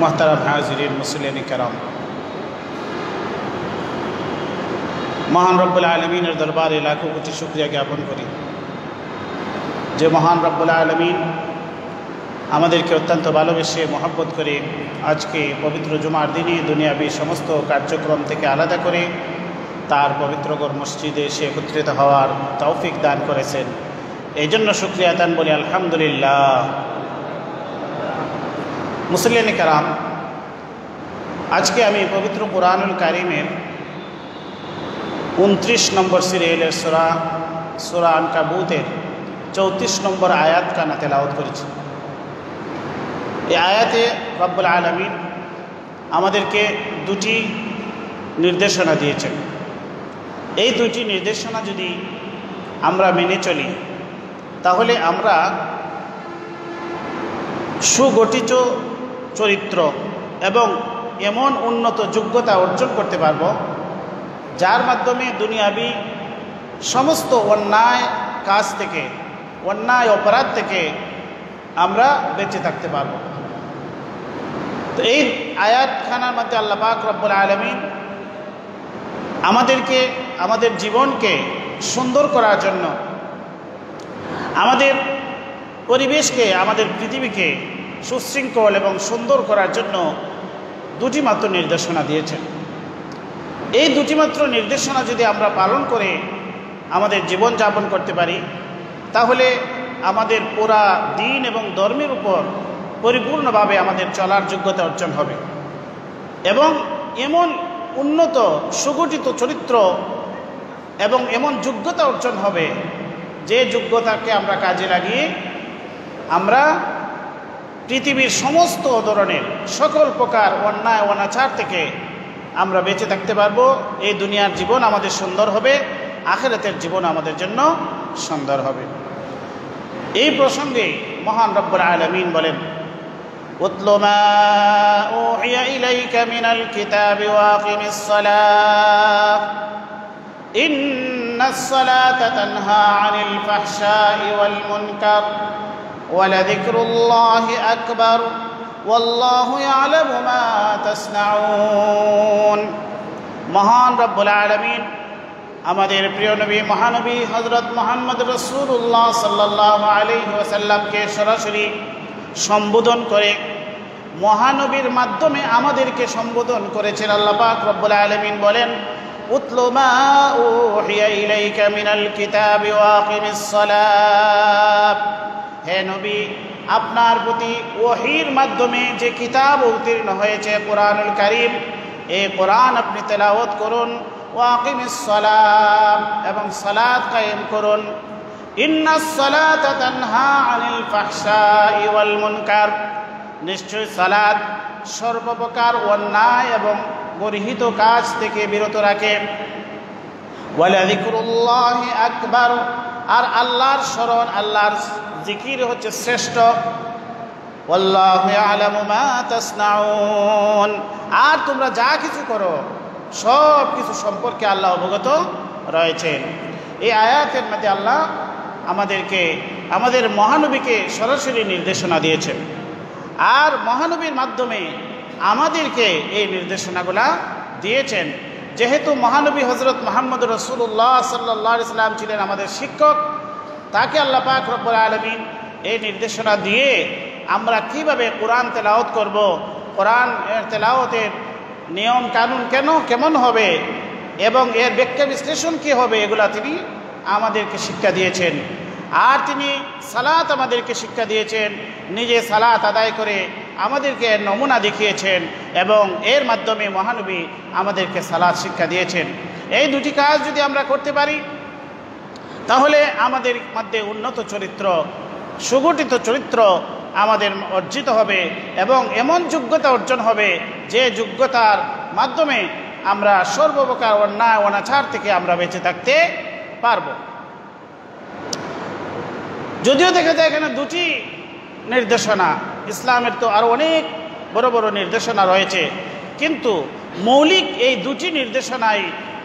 মোহতারাম হাজিরিন মুসলিম কেরাম, মহান রব্বুল আলমিনের দরবারে লাখো কোটি শুকরিয়া জ্ঞাপন করি যে মহান রব্বুল আলমিন আমাদেরকে অত্যন্ত ভালোবেসে মহব্বত করে আজকে পবিত্র জুমার দিনে দুনিয়াবী সমস্ত কার্যক্রম থেকে আলাদা করে তার পবিত্রগড় মসজিদে এসে একত্রিত হওয়ার তৌফিক দান করেছেন। এই জন্য শুকরিয়া দান বলি আলহামদুলিল্লাহ। মুসলিম কেরাম, আজকে আমি পবিত্র কুরআনুল কারীমের 29 নম্বর সিরিয়ালের সূরা আনকাবুতের 34 নম্বর আয়াত কানা তেলাওয়াত করেছি। এই আয়াতে রব্বুল আলামিন আমাদেরকে দুটি নির্দেশনা দিয়েছেন। এই দুটি নির্দেশনা যদি আমরা মেনে চলি তাহলে আমরা সুগঠিত চরিত্র এবং এমন উন্নত যোগ্যতা অর্জন করতে পারব যার মাধ্যমে দুনিয়াবী সমস্ত অন্যায় কাজ থেকে, অন্যায় অপরাধ থেকে আমরা বেঁচে থাকতে পারব। তো এই আয়াতখানার মধ্যে আল্লাহ পাক রব্বুল আলামিন আমাদেরকে, আমাদের জীবনকে সুন্দর করার জন্য, আমাদের পরিবেশকে, আমাদের পৃথিবীকে সুশৃঙ্খল এবং সুন্দর করার জন্য দুটি মাত্র নির্দেশনা দিয়েছেন। এই দুটি মাত্র নির্দেশনা যদি আমরা পালন করে আমাদের জীবন যাপন করতে পারি তাহলে আমাদের পুরা দিন এবং ধর্মের উপর পরিপূর্ণভাবে আমাদের চলার যোগ্যতা অর্জন হবে এবং এমন উন্নত সুগঠিত চরিত্র এবং এমন যোগ্যতা অর্জন হবে যে যোগ্যতাকে আমরা কাজে লাগিয়ে আমরা পৃথিবীর সমস্ত ধরনের সকল প্রকার অন্যায় অনাচার থেকে আমরা বেঁচে থাকতে পারবো। এই দুনিয়ার জীবন আমাদের সুন্দর হবে, আখিরাতের জীবন আমাদের জন্য সুন্দর হবে। এই প্রসঙ্গে মহান রব্বুল আলামিন বলেন, উতলু মা উহিয়া ইলাইকা মিনাল কিতাবি ওয়া আকিমিস সালাহ ইন্নাস সালাতা তানহা আনিল ফাহশাই ওয়াল মুনকার ওয়ালাযিকরুল্লাহি আকবার ওয়াল্লাহু ইয়ালামু মা তাসনাউন। মহান রব্বুল আলামিন আমাদের প্রিয় নবী মহানবী হযরত মুহাম্মদ রাসূলুল্লাহ সাল্লাল্লাহু আলাইহি ওয়াসাল্লামকে সরাসরি সম্বোধন করে মহানবীর মাধ্যমে আমাদেরকে সম্বোধন করেছেন। আল্লাহ পাক রব্বুল আলামিন বলেন, উতলু মা উহিয়া ইলাইকা মিনাল কিতাবি ওয়া আকিমিস সালাহ। হে নবী, আপনার প্রতি ওহীর মাধ্যমে যে কিতাব অবতীর্ণ হয়েছে কুরআনুল কারীম, এই কোরআন আপনি তেলাওয়াত করুন। ওয়া আকিমিস সালাহ, এবং সালাত কায়েম করুন। ইন্নাস সালাতা তানহা আনিল ফাহশাই ওয়াল মুনকার, নিশ্চয় সালাত সর্বপ্রকার অন্যায় এবং গর্হিত কাজ থেকে বিরত রাখে। ওয়ালাযিকরুল্লাহি আকবার, আর আল্লাহর স্মরণ, আল্লাহর জিকির হচ্ছে শ্রেষ্ঠ। ওয়াল্লাহু ইয়ালামু মা তাসনাউন, আর তোমরা যা কিছু করো সব কিছু সম্পর্কে আল্লাহ অবগত রয়েছেন। এই আয়াতের মধ্যে আল্লাহ আমাদেরকে, আমাদের মহানবীকে সরাসরি নির্দেশনা দিয়েছেন, আর মহানবীর মাধ্যমে আমাদেরকে এই নির্দেশনাগুলা দিয়েছেন। যেহেতু মহানবী হযরত মুহাম্মদ রাসূলুল্লাহ সাল্লাল্লাহু আলাইহি ওয়াসাল্লাম ছিলেন আমাদের শিক্ষক, তাকে আল্লাহ পাক রব্বুল আলামিন এই নির্দেশনা দিয়ে আমরা কিভাবে কোরআন তেলাওয়াত করব, কোরআন এর তেলাওয়াতের নিয়ম কানুন কেমন হবে এবং এর ব্যাখ্যা বিশ্লেষণ কী হবে, এগুলা তিনি আমাদেরকে শিক্ষা দিয়েছেন। আর তিনি সালাত আমাদেরকে শিক্ষা দিয়েছেন, নিজে সালাত আদায় করে আমাদেরকে নমুনা দেখিয়েছেন এবং এর মাধ্যমে মহানবী আমাদেরকে সালাত শিক্ষা দিয়েছেন। এই দুটি কাজ যদি আমরা করতে পারি তাহলে আমাদের মধ্যে উন্নত চরিত্র, সুগঠিত চরিত্র আমাদের অর্জিত হবে এবং এমন যোগ্যতা অর্জন হবে যে যোগ্যতার মাধ্যমে আমরা সর্বপ্রকার অন্যায় অনাচার থেকে আমরা বেঁচে থাকতে পারব। যদিও দেখা যায় এখানে দুটি নির্দেশনা, ইসলামের তো আরও অনেক বড় বড় নির্দেশনা রয়েছে, কিন্তু মৌলিক এই দুটি নির্দেশনাই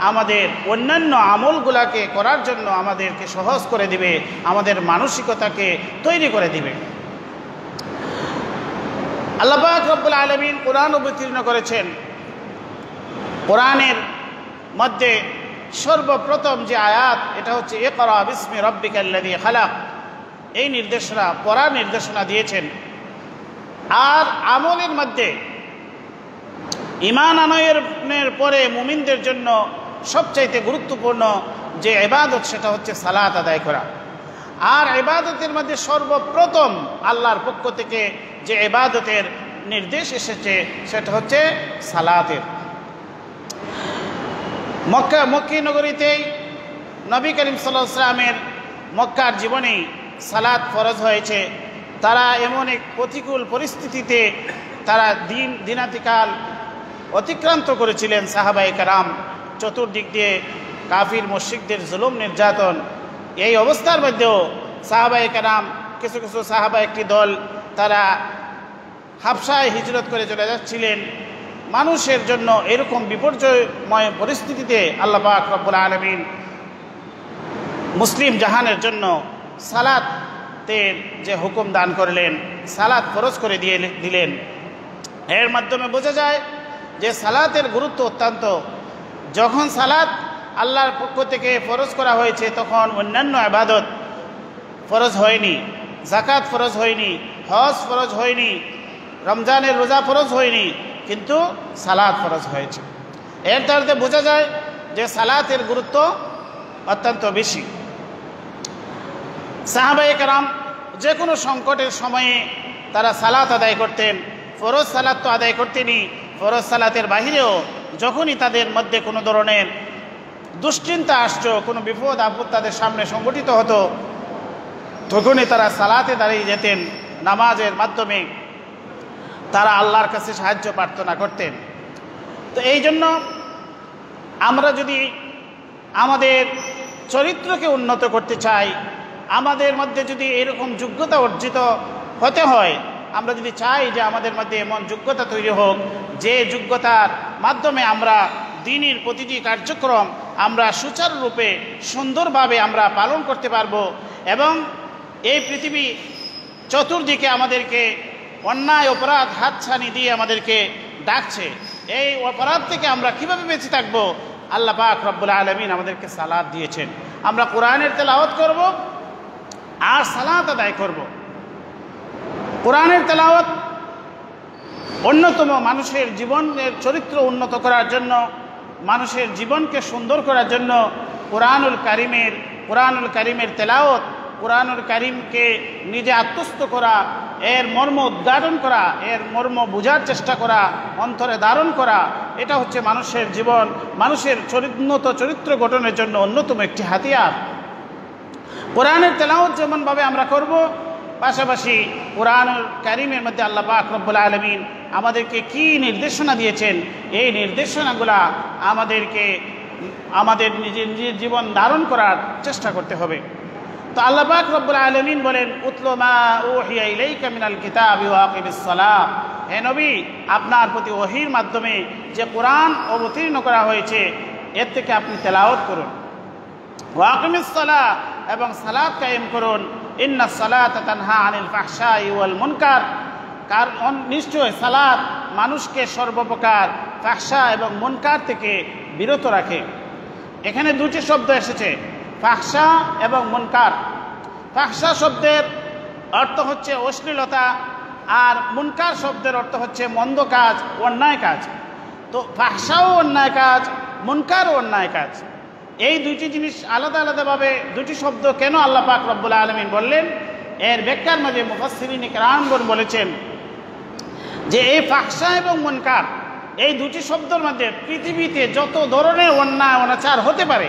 আমাদের অন্যান্য আমলগুলাকে করার জন্য আমাদেরকে সহজ করে দিবে, আমাদের মানসিকতাকে তৈরি করে দিবে। আল্লাহ পাক রব্বুল আলামিন কোরআন অবতীর্ণ করেছেন। কোরআনের মধ্যে সর্বপ্রথম যে আয়াত, এটা হচ্ছে ইকরা বিসমি রাব্বিকাল্লাযী খালাক। এই নির্দেশনা, পড়ার নির্দেশনা দিয়েছেন। আর আমলের মধ্যে ঈমান আনয়নের পরে মুমিনদের জন্য সবচাইতে গুরুত্বপূর্ণ যে ইবাদত, সেটা হচ্ছে সালাত আদায় করা। আর ইবাদতের মধ্যে সর্বপ্রথম আল্লাহর পক্ষ থেকে যে ইবাদতের নির্দেশ এসেছে সেটা হচ্ছে সালাতের। মক্কা নগরীতেই নবী করিম সাল্লাল্লাহু আলাইহি ওয়াসাল্লামের মক্কার জীবনেই সালাত ফরজ হয়েছে। তারা এমন এক প্রতিকূল পরিস্থিতিতে তারা দিনাতিকাল অতিক্রান্ত করেছিলেন। সাহাবায়ে কেরাম, চতুর্দিক দিয়ে কাফির মুশরিকদের জুলুম নির্যাতন। এই অবস্থার মধ্যেও সাহাবায়ে কেরাম, কিছু কিছু সাহাবা, একটি দল, তারা হাবশায় হিজরত করে চলে যাচ্ছিলেন। মানুষের জন্য এরকম বিপর্যয়ময় পরিস্থিতিতে আল্লাহ পাক রব্বুল আলামিন মুসলিম জাহানের জন্য সালাতের যে হুকুম দান করলেন, সালাত ফরজ করে দিলেন। এর মাধ্যমে বোঝা যায় যে সালাতের গুরুত্ব অত্যন্ত। যখন সালাত আল্লাহর পক্ষ থেকে ফরজ করা হয়েছে, তখন অন্যান্য ইবাদত ফরজ হয়নি, যাকাত ফরজ হয়নি, হজ ফরজ হয়নি, রমজানের রোজা ফরজ হয়নি, কিন্তু সালাত ফরজ হয়েছে। এর দ্বারা বোঝা যায় যে সালাতের গুরুত্ব অত্যন্ত বেশি। সাহাবায়ে কেরাম যে কোনো সংকটের সময়ে তারা সালাত আদায় করতেন। ফরজ সালাত তো আদায় করতেনই, ফরজ সালাতের বাহিরেও যখনই তাদের মধ্যে কোনো ধরনের দুশ্চিন্তা আসতো, কোনো বিপদ আপদ তাদের সামনে সংগঠিত হতো, তখনই তারা সালাতে দাঁড়িয়ে যেতেন। নামাজের মাধ্যমে তারা আল্লাহর কাছে সাহায্য প্রার্থনা করতেন। তো এই জন্য আমরা যদি আমাদের চরিত্রকে উন্নত করতে চাই, আমাদের মধ্যে যদি এরকম যোগ্যতা অর্জিত হতে হয়, আমরা যদি চাই যে আমাদের মধ্যে এমন যোগ্যতা তৈরি হোক যে যোগ্যতার মাধ্যমে আমরা দ্বীনের প্রতিটি কার্যক্রম আমরা সুচারুরূপে সুন্দরভাবে আমরা পালন করতে পারবো, এবং এই পৃথিবী চতুর্দিকে আমাদেরকে অন্যায় অপরাধ হাতছানি দিয়ে আমাদেরকে ডাকছে, এই অপরাধ থেকে আমরা কিভাবে বেঁচে থাকবো? আল্লাহ পাক রব্বুল আলামিন আমাদেরকে সালাত দিয়েছেন। আমরা কোরআনের তেলাওয়াত করব আর সালাত আদায় করব। কোরআনের তেলাওয়াত অন্যতম মানুষের জীবনের চরিত্র উন্নত করার জন্য, মানুষের জীবনকে সুন্দর করার জন্য কোরআনুল কারিমের তেলাওয়াত, কোরআনুল কারিমকে নিজে আত্মস্থ করা, এর মর্ম উদ্ঘাটন করা, এর মর্ম বোঝার চেষ্টা করা, অন্তরে ধারণ করা, এটা হচ্ছে মানুষের জীবন, মানুষের উন্নত চরিত্র গঠনের জন্য অন্যতম একটি হাতিয়ার। কোরআনের তেলাওয়াত যেমনভাবে আমরা করব, পাশাপাশি কোরআনুল কারিমের মধ্যে আল্লাহ পাক রব্বুল আলামিন আমাদেরকে কি নির্দেশনা দিয়েছেন, এই নির্দেশনাগুলা আমাদেরকে আমাদের নিজের জীবন ধারণ করার চেষ্টা করতে হবে। তো আল্লাহ পাক রব্বুল আলামিন বলেন, উতলু মা উহিয়া ইলাইকা মিনাল কিতাবি ওয়া আকিমিস সালাহ। হে নবী, আপনার প্রতি ওহীর মাধ্যমে যে কোরআন অবতীর্ণ করা হয়েছে, এর থেকে আপনি তেলাওয়াত করুন। ওয়া আকিমিস সালাহ, এবং সালাত কায়েম করুন। ইন্নাস সালাতা তানহা আনিল ফাহশাই ওয়াল মুনকার। কারণ নিশ্চয় সালাত মানুষকে সর্বপ্রকার ফাহশা এবং মুনকার থেকে বিরত রাখে। এখানে দুটি শব্দ এসেছে, ফাহশা এবং মুনকার। ফাহশা শব্দের অর্থ হচ্ছে অশ্লীলতা, আর মুনকার শব্দের অর্থ হচ্ছে মন্দ কাজ, অন্যায় কাজ। তো ফাহশাও অন্যায় কাজ, মুনকারও অন্যায় কাজ। এই দুইটি জিনিস আলাদা আলাদাভাবে দুটি শব্দ কেন আল্লাহ পাক রব্বুল আলামিন বললেন, এর ব্যাখ্যার মাঝে মুফাসসিরিন কিরামগণ বলেছেন যে এই ফাহশা এবং মুনকার, এই দুটি শব্দের মধ্যে পৃথিবীতে যত ধরনের অন্যায় অনাচার হতে পারে,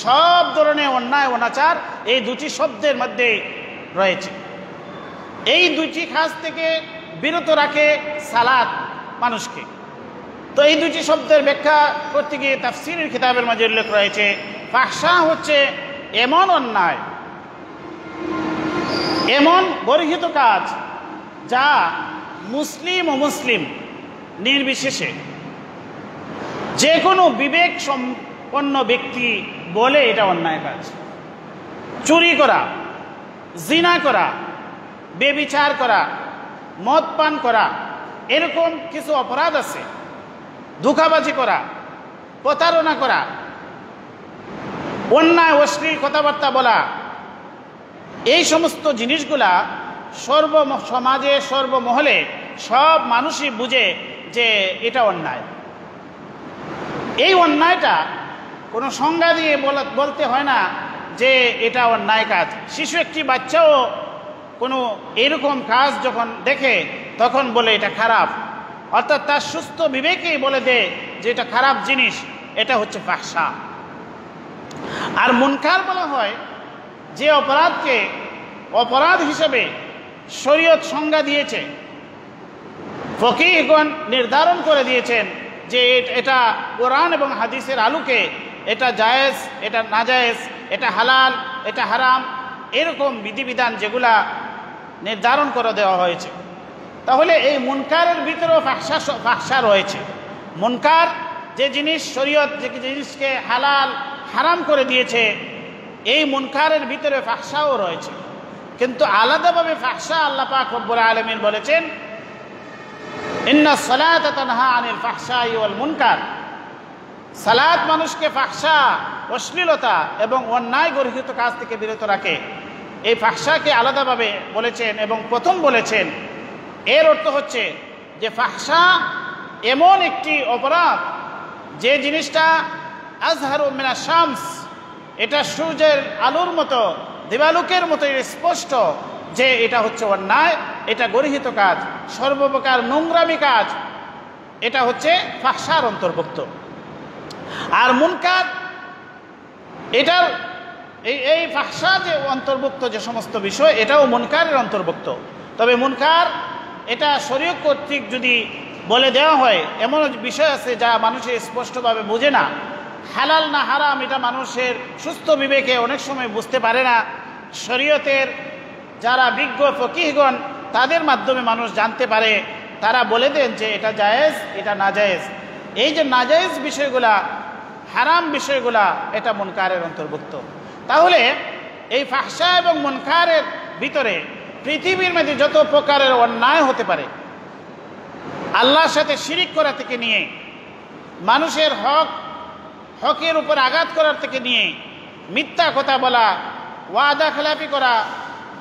সব ধরনের অন্যায় অনাচার এই দুটি শব্দের মধ্যে রয়েছে। এই দুটি কাজ থেকে বিরত রাখে সালাত মানুষকে। তো এই দুটি শব্দের ব্যাখ্যা করতে গিয়ে তাফসীরের কিতাবের মাঝে উল্লেখ রয়েছে, ফাহশা হচ্ছে এমন অন্যায়, এমন বর্হিত কাজ যা মুসলিম ও মুসলিম নির্বিশেষে যে কোনো বিবেক সম্পন্ন ব্যক্তি বলে এটা অন্যায় কাজ। চুরি করা, জিনা করা, বেবিচার করা, মদ পান করা, এরকম কিছু অপরাধ আছে, ধোঁকাবাজি করা, প্রতারণা করা, অন্যায় অশ্লীল কথাবার্তা বলা, এই সমস্ত জিনিসগুলা সমাজে সর্বমহলে সব মানুষই বুঝে যে এটা অন্যায়। এই অন্যায়টা কোনো সংজ্ঞা দিয়ে বলতে হয় না যে এটা অন্যায় কাজ। শিশু একটি বাচ্চাও কোনো এরকম কাজ যখন দেখে তখন বলে এটা খারাপ, অর্থাৎ তার সুস্থ বিবেকেই বলে দেয় যে এটা খারাপ জিনিস, এটা হচ্ছে ফাহশা। আর মুনকার বলা হয় যে অপরাধকে অপরাধ হিসেবে শরীয়ত সংজ্ঞা দিয়েছে, ফকিহগণ নির্ধারণ করে দিয়েছেন যে এটা কোরআন এবং হাদিসের আলোকে এটা জায়েজ, এটা নাজায়েজ, এটা হালাল, এটা হারাম, এরকম বিধিবিধান যেগুলা নির্ধারণ করে দেওয়া হয়েছে। তাহলে এই মুনকারের ভিতরেও ফাহশা রয়েছে। মুনকার যে জিনিস শরীয়ত যে জিনিসকে হালাল হারাম করে দিয়েছে, এই মুনকারের ভিতরে ফাহশাও রয়েছে। কিন্তু আলাদাভাবে ফাহশা আল্লাহ পাক রব্বুল আলামিন বলেছেন, ইন্নাস সালাতা তানহা আনিল ফাহশাই ওয়াল মুনকার। সালাত মানুষকে ফাহশা, অশ্লীলতা এবং অন্যায় গর্হিত কাজ থেকে বিরত রাখে। এই ফাহশাকে আলাদাভাবে বলেছেন এবং প্রথম বলেছেন। এর অর্থ হচ্ছে যে ফাহশা এমন একটি অপরাধ যে জিনিসটা আজহারু মিনাশ শামস, এটা সূর্যের আলোর মতো, দিবালোকের মতো স্পষ্ট যে এটা হচ্ছে অন্যায়, এটা গর্হিত কাজ, সর্বপ্রকার নোংরামি কাজ, এটা হচ্ছে ফাহশার অন্তর্ভুক্ত। আর মুনকার এটার এই ফাহশা যে অন্তর্ভুক্ত যে সমস্ত বিষয়, এটাও মুনকারের অন্তর্ভুক্ত। তবে মুনকার এটা শরীয়ত কর্তৃক যদি বলে দেওয়া হয়, এমন বিষয় আছে যা মানুষের স্পষ্টভাবে বোঝে না, হালাল না হারাম এটা মানুষের সুস্থ বিবেকে অনেক সময় বুঝতে পারে না। শরীয়তের যারা বিজ্ঞ ফকিহগণ তাদের মাধ্যমে মানুষ জানতে পারে, তারা বলে দেন যে এটা জায়েজ, এটা নাজায়েজ। এই যে নাজায়েজ বিষয়গুলা, হারাম বিষয়গুলা, এটা মুনকারের অন্তর্ভুক্ত। তাহলে এই ফাহশা এবং মুনকারের ভিতরে পৃথিবীর মধ্যে যত প্রকারের অন্যায় হতে পারে, আল্লাহর সাথে শিরিক করা থেকে নিয়ে মানুষের হকের উপর আঘাত করার থেকে নিয়ে মিথ্যা কথা বলা, ওয়াদা খেলাপি করা,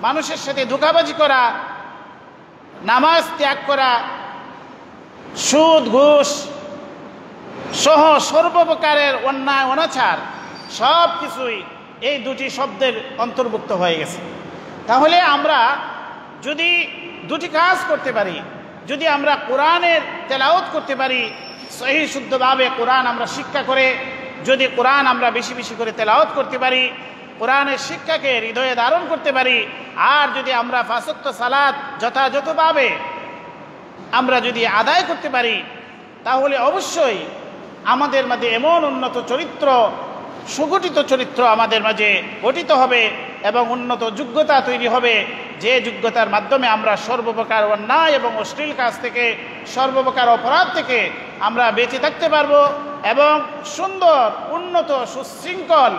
মানুষের সাথে ধোঁকাবাজি করা, নামাজ ত্যাগ করা, সুদ ঘুষ সহ সর্বপ্রকারের অন্যায় অনাচার সব কিছুই এই দুটি শব্দের অন্তর্ভুক্ত হয়ে গেছে। তাহলে আমরা যদি দুটি কাজ করতে পারি, যদি আমরা কোরআনের তেলাওয়াত করতে পারি, সহি শুদ্ধভাবে কোরআন আমরা শিক্ষা করে যদি কোরআন আমরা বেশি বেশি করে তেলাওয়াত করতে পারি, কোরআনের শিক্ষাকে হৃদয়ে ধারণ করতে পারি, আর যদি আমরা পাঁচ ওয়াক্ত সালাত যথাযথভাবে আমরা যদি আদায় করতে পারি, তাহলে অবশ্যই আমাদের মাঝে এমন উন্নত চরিত্র, সুগঠিত চরিত্র আমাদের মাঝে গঠিত হবে এবং উন্নত যোগ্যতা তৈরি হবে, যে যোগ্যতার মাধ্যমে আমরা সর্বপ্রকার অন্যায় এবং অশ্লীল কাজ থেকে, সর্বপ্রকার অপরাধ থেকে আমরা বেঁচে থাকতে পারবো এবং সুন্দর, উন্নত, সুশৃঙ্খল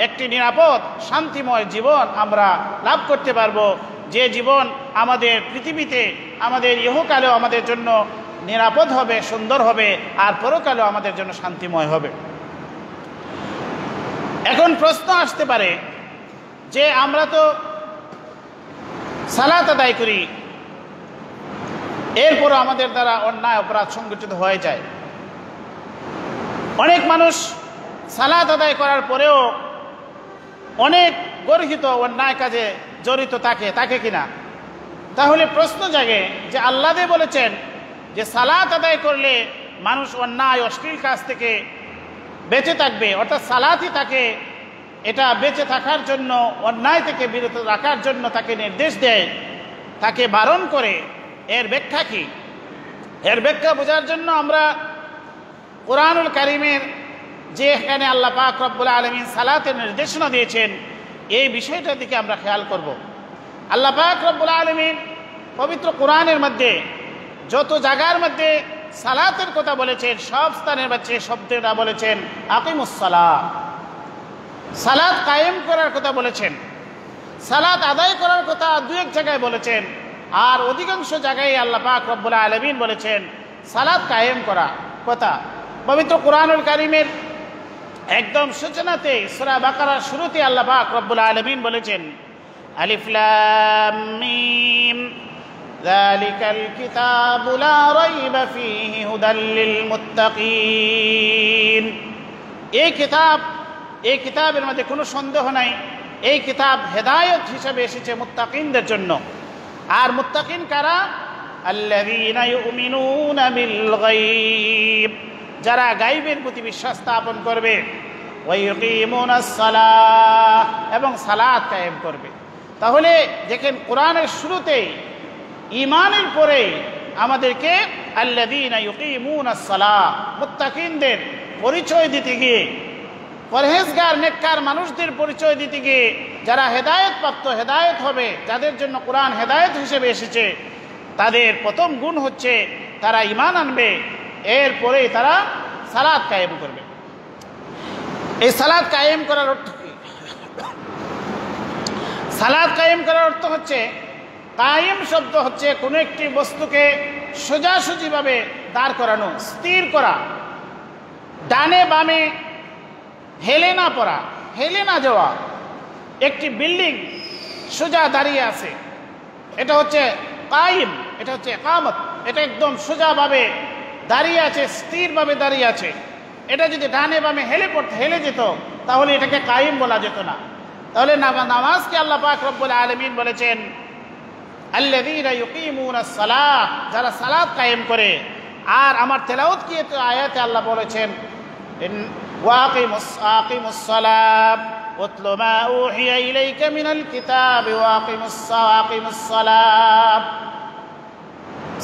একটি নিরাপদ, শান্তিময় জীবন আমরা লাভ করতে পারবো, যে জীবন আমাদের পৃথিবীতে, আমাদের ইহকালেও আমাদের জন্য নিরাপদ হবে, সুন্দর হবে, আর পরকালেও আমাদের জন্য শান্তিময় হবে। এখন প্রশ্ন আসতে পারে যে আমরা তো সালাত আদায় করি, এরপরও আমাদের দ্বারা অন্যায় অপরাধ সংগঠিত হয়ে যায়। অনেক মানুষ সালাত আদায় করার পরেও অনেক গর্হিত অন্যায় কাজে জড়িত থাকে কিনা। তাহলে প্রশ্ন জাগে যে আল্লাহ বলেছেন যে সালাত আদায় করলে মানুষ অন্যায় অশ্লীল কাজ থেকে বেঁচে থাকবে, অর্থাৎ সালাতই তাকে এটা বেঁচে থাকার জন্য, অন্যায় থেকে বিরত রাখার জন্য তাকে নির্দেশ দেয়, তাকে বারণ করে। এর ব্যাখ্যা কি? এর ব্যাখ্যা বোঝার জন্য আমরা কোরআনুল কারীমের যে এখানে আল্লাহ পাক রব্বুল আলামিন সালাতের নির্দেশনা দিয়েছেন, এই বিষয়টার দিকে আমরা খেয়াল করব। আল্লাহ পাক রব্বুল আলামিন পবিত্র কোরআনের মধ্যে যত জায়গার মধ্যে সালাতের কথা বলেছেন, সব স্থানের মধ্যে শব্দটা বলেছেন আকিমুস সালাহ, সালাত কায়েম করার কথা বলেছেন। সালাত আদায় করার কথা দু এক জায়গায় বলেছেন, আর অধিকাংশ জায়গায় আল্লাহ পাক রব্বুল আলামিন বলেছেন সালাত কায়েম করা কথা। পবিত্র কোরআনুল কারীমের একদম সূচনাতে সূরা বাকারার শুরুতে আল্লাহ পাক রব্বুল আলামিন বলেছেন আলিফ লাম মিম যালিকাল কিতাবু লা রাইবা ফীহি হুদাল লিল মুত্তাকিন। এই কিতাবের মধ্যে কোনো সন্দেহ নাই, এই কিতাব হেদায়েত হিসেবে এসেছে মুত্তাকিনদের জন্য। আর মুত্তাকিন কারা? আল্লাযীনা ইউমিনুনা বিল গায়ব, যারা গায়বের প্রতি বিশ্বাস স্থাপন করবে, ওয়া ইয়ুকিমুনাস সালাহ, এবং সালাত কায়েম করবে। তাহলে দেখেন কোরআনের শুরুতেই ঈমানের পরে আমাদেরকে আল্লাযীনা ইয়ুকিমুনাস সালাহ, মুত্তাকিনদের পরিচয় দিতে গিয়ে, পরহেজগার নেককার মানুষদের পরিচয় দিতে গিয়ে, যারা হেদায়েত প্রাপ্ত, হেদায়েত হবে, যাদের জন্য কোরআন হেদায়েত হিসেবে এসেছে, তাদের প্রথম গুণ হচ্ছে তারা ঈমান আনবে, এরপরে তারা সালাত কায়েম করবে। এই সালাত কায়েম করার অর্থ কি? সালাত কায়েম করার অর্থ হচ্ছে, কায়েম শব্দ হচ্ছে কোনো একটি বস্তুকে সোজাসুজিভাবে দাঁড় করানো, স্থির করা, ডানে বামে হেলে না পড়া, হেলে না যাওয়া। একটি বিল্ডিং সোজা দাঁড়িয়ে আছে, এটা হচ্ছে কায়েম, এটা হচ্ছে ইকামত, এটা একদম সোজাভাবে দাঁড়িয়ে আছে, স্থিরভাবে দাঁড়িয়ে আছে। এটা যদি ডানে বামে হেলে যেত তাহলে এটাকে কায়েম বলা যেত না। তাহলে নামাজকে আল্লাহ পাক রব্বুল আলামিন বলেছেন আল্লাযীনা ইয়ুকিমুনাস সালাহ, যারা সালাত কায়েম করে। আর আমার তেলাওয়াত কি আয়াতে আল্লাহ বলেছেন ওয়াকিমুস সালাহ ওয়াতলু মা উহিয়া ইলাইকা মিনাল কিতাবি ওয়াকিমুস সালাহ,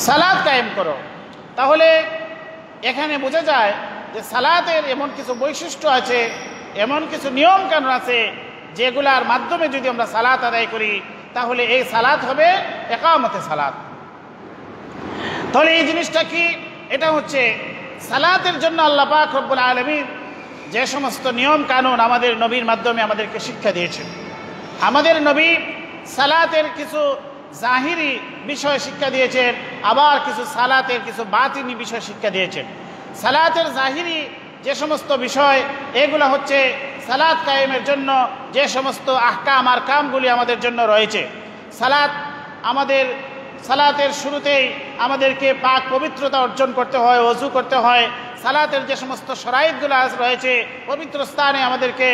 সালাত কায়েম করো। তাহলে এখানে বোঝা যায় যে সালাতের এমন কিছু বৈশিষ্ট্য আছে, এমন কিছু নিয়ম কানুন আছে, যেগুলার মাধ্যমে যদি আমরা সালাত আদায় করি তাহলে এই সালাত হবে ইকামতে সালাত। তাহলে এই জিনিসটা কি? এটা হচ্ছে সালাতের জন্য আল্লাহ পাক রব্বুল আলামিন যে সমস্ত নিয়ম কানুন আমাদের নবীর মাধ্যমে আমাদেরকে শিক্ষা দিয়েছেন। আমাদের নবী সালাতের কিছু জাহিরি বিষয় শিক্ষা দিয়েছেন, আবার কিছু সালাতের কিছু বাতিনি বিষয় শিক্ষা দিয়েছেন। সালাতের জাহিরি যে সমস্ত বিষয়, এগুলো হচ্ছে সালাত কায়েমের জন্য যে সমস্ত আহকাম আর কামগুলি আমাদের জন্য রয়েছে। সালাতের শুরুতেই আমাদেরকে পাক পবিত্রতা অর্জন করতে হয়, ওযু করতে হয়। সালাতের যে সমস্ত শরাইতগুলো রয়েছে, পবিত্র স্থানে আমাদেরকে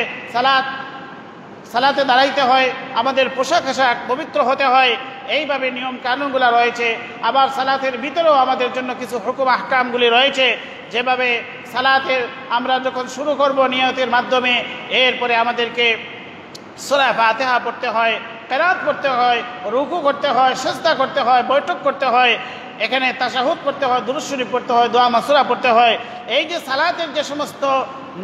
সালাতে দাঁড়াইতে হয়, আমাদের পোশাক আশাক পবিত্র হতে হয়, এইভাবে নিয়ম কানুনগুলো রয়েছে। আবার সালাতের ভিতরেও আমাদের জন্য কিছু হুকুম আহকামগুলি রয়েছে, যেভাবে সালাতের আমরা যখন শুরু করব নিয়তের মাধ্যমে, এরপরে আমাদেরকে সূরা ফাতিহা পড়তে হয়, কিরাত পড়তে হয়, রুকু করতে হয়, সিজদা করতে হয়, বৈঠক করতে হয়, এখানে তাশাহুদ পড়তে হয়, দুরূদ শরীফ পড়তে হয়, দোয়া মাসুরা পড়তে হয়। এই যে সালাতের যে সমস্ত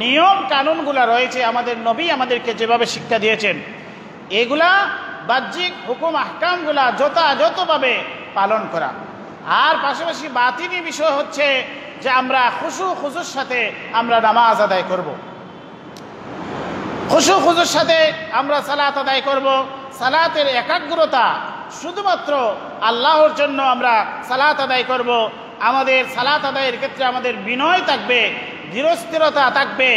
নিয়ম কানুনগুলো রয়েছে, আমাদের নবী আমাদেরকে যেভাবে শিক্ষা দিয়েছেন, এগুলা বাহ্যিক হুকুম আহকামগুলা যথাযথভাবে পালন করা। আর পাশাপাশি বাতিনি বিষয় হচ্ছে যে আমরা খুশুর সাথে আমরা নামাজ আদায় করব, খুশুর সাথে আমরা সালাত আদায় করব। সালাতের একাগ্রতা শুধুমাত্র আল্লাহর জন্য আমরা সালাত আদায় করব। আমাদের সালাত আদায়ের ক্ষেত্রে আমাদের বিনয় থাকবে, ধীরস্থিরতা থাকবে,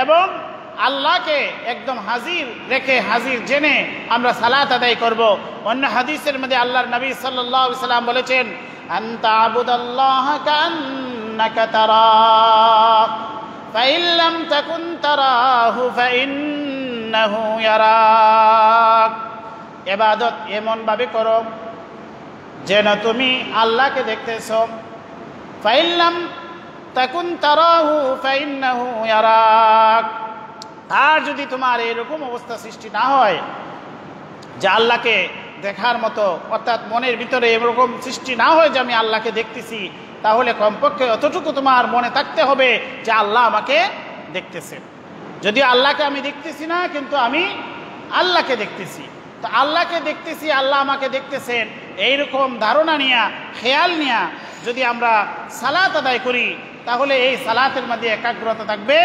এবং আল্লাহকে একদম হাজির রেখে, হাজির জেনে আমরা সালাত আদায় করব। অন্য হাদিসের মধ্যে আল্লাহর নবী সাল্লাল্লাহু আলাইহি সাল্লাম বলেছেন আনতা আবুদাল্লাহা কান্নাকা তারাহ ফাইন লাম তাকুন তারাহু ফাইন্নাহু ইয়ারাক। ইবাদত এমন ভাবে করো যেন তুমি আল্লাহকে দেখতেছো। ফাইন লাম তাকুন তারাহু ফাইন্নাহু ইয়ারাক। আর যদি তোমার এরকম অবস্থা সৃষ্টি না হয় যে আল্লাহকে দেখার মতো, অর্থাৎ মনের ভিতরে এরকম সৃষ্টি না হয় যে আমি আল্লাহকে দেখতেছি, তাহলে কমপক্ষে অতটুকু তোমার মনে থাকতে হবে যে আল্লাহ আমাকে দেখতেছেন। যদি আল্লাহকে আমি দেখতেছি না, কিন্তু আমি আল্লাহকে দেখতেছি, তো আল্লাহকে দেখতেছি, আল্লাহ আমাকে দেখতেছেন, এইরকম ধারণা নিয়া, খেয়াল নিয়া যদি আমরা সালাত আদায় করি, তাহলে এই সালাতের মধ্যে একাগ্রতা থাকবে,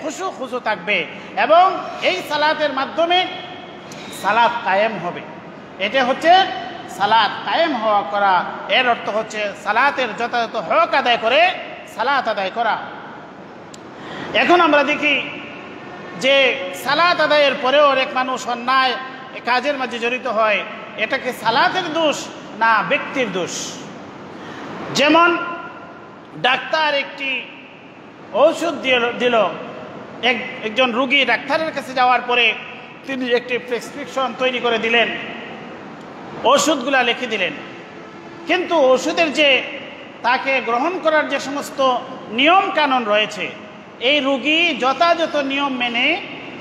খুশু থাকবে, এবং এই সালাতের মাধ্যমে সালাত কায়েম হবে। এটা হচ্ছে সালাত কায়েম হওয়া করা, এর অর্থ হচ্ছে সালাতের যথাযথ হক আদায় করে সালাত আদায় করা। এখন আমরা দেখি যে সালাত আদায়ের পরেও অনেক মানুষ অন্যায় কাজের মাঝে জড়িত হয়। এটা কি সালাতের দোষ না ব্যক্তির দোষ? যেমন ডাক্তার একটি ঔষধ দিল, একজন রুগী ডাক্তারের কাছে যাওয়ার পরে তিনি একটি প্রেসক্রিপশন তৈরি করে দিলেন, ওষুধগুলা লিখে দিলেন, কিন্তু ওষুধের যে তাকে গ্রহণ করার যে সমস্ত নিয়ম কানুন রয়েছে, এই রুগী যথাযথ নিয়ম মেনে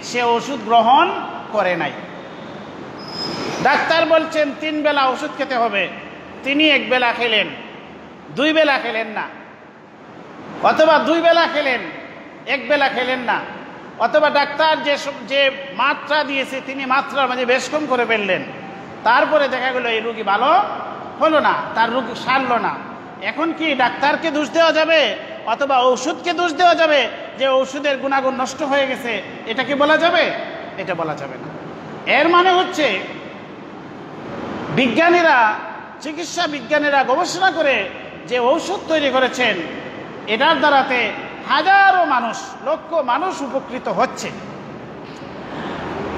সে ওষুধ গ্রহণ করে নাই। ডাক্তার বলছেন 3 বেলা ওষুধ খেতে হবে, তিনি 1 বেলা খেলেন, 2 বেলা খেলেন না, অথবা 2 বেলা খেলেন 1 বেলা খেলেন না, অথবা ডাক্তার যে মাত্রা দিয়েছে তিনি মাত্রার মাঝে বেশ কম করে ফেললেন, তারপরে দেখা গেল এই রুগী ভালো হলো না, তার রোগ সারলো না। এখন কি ডাক্তারকে দোষ দেওয়া যাবে অথবা ওষুধকে দোষ দেওয়া যাবে যে ওষুধের গুণাগুণ নষ্ট হয়ে গেছে? এটা কি বলা যাবে? এটা বলা যাবে না। এর মানে হচ্ছে বিজ্ঞানীরা, চিকিৎসা বিজ্ঞানীরা গবেষণা করে যে ঔষধ তৈরি করেছেন, এটার দ্বারাতে হাজারো মানুষ, লক্ষ মানুষ উপকৃত হচ্ছে,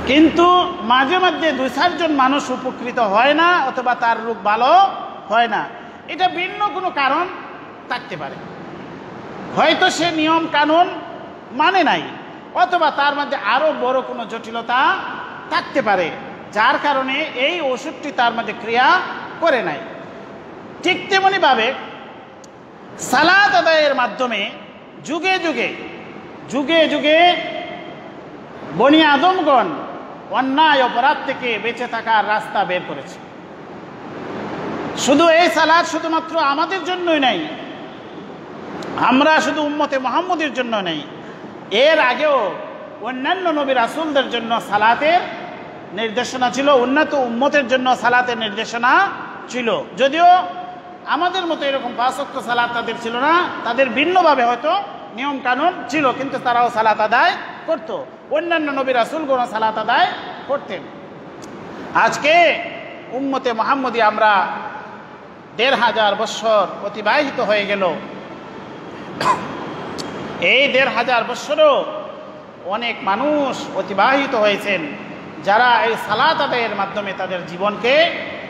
কিন্তু মাঝে মাঝে 2-4 জন মানুষ উপকৃত হয় না অথবা তার রোগ ভালো হয় না। এটা ভিন্ন কোনো কারণ থাকতে পারে, হয়তো সে নিয়ম কানুন মানে নাই, অথবা তার মধ্যে আরো বড় কোনো জটিলতা থাকতে পারে, যার কারণে এই ওষুধটি তার মধ্যে ক্রিয়া করে নাই। ঠিক তেমনি ভাবে সালাত আদায়ের মাধ্যমে যুগে যুগে বনি আদমগণ অন্যায় অপরাধ থেকে বেঁচে থাকার রাস্তা বের করেছে। শুধু এই সালাত শুধুমাত্র আমাদের জন্যই নাই, আমরা শুধু উম্মতে মুহাম্মদের জন্য নেই, এর আগেও অন্যান্য নবী রাসূলদের জন্য সালাতের নির্দেশনা ছিল, উন্নত উম্মতের জন্য সালাতের নির্দেশনা ছিল। যদিও আমাদের মতো এরকম 5 ওয়াক্ত সালাত তাদের ছিল না, তাদের ভিন্নভাবে হয়তো নিয়ম কানুন ছিল, কিন্তু তারাও সালাত আদায় করত, অন্যান্য নবী রাসূলগণ সালাত আদায় করতেন। আজকে উম্মতে মুহাম্মদী আমরা 1500 বছর অতিবাহিত হয়ে গেল। এই 1500 বছরও অনেক মানুষ অতিবাহিত হয়েছেন যারা এই সালাত আদায়ের মাধ্যমে তাদের জীবনকে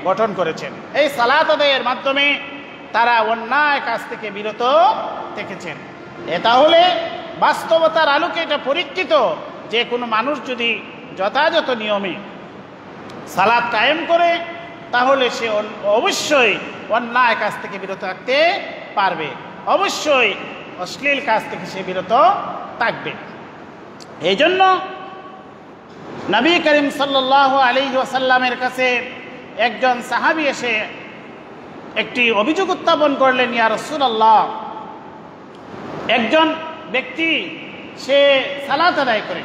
গঠন করেছেন। এই সালাত আদায়ের মাধ্যমে তারা অন্যায় কাজ থেকে বিরত থেকেছেন। এটা হলে বাস্তবতার আলোকে এটা পরীক্ষিত যে কোনো মানুষ যদি যথাযথ নিয়মে সালাত কায়েম করে তাহলে সে অবশ্যই অন্যায় কাজ থেকে বিরত থাকতে পারবে, অবশ্যই অশ্লীল কাজ থেকে সে বিরত থাকবে। এই জন্য নবী করিম সাল্লাল্লাহু আলাইহি ওয়াসাল্লামের কাছে একজন সাহাবী এসে একটি অভিযোগ উত্থাপন করলেন, ইয়া রাসূলুল্লাহ, একজন ব্যক্তি সে সালাত আদায় করে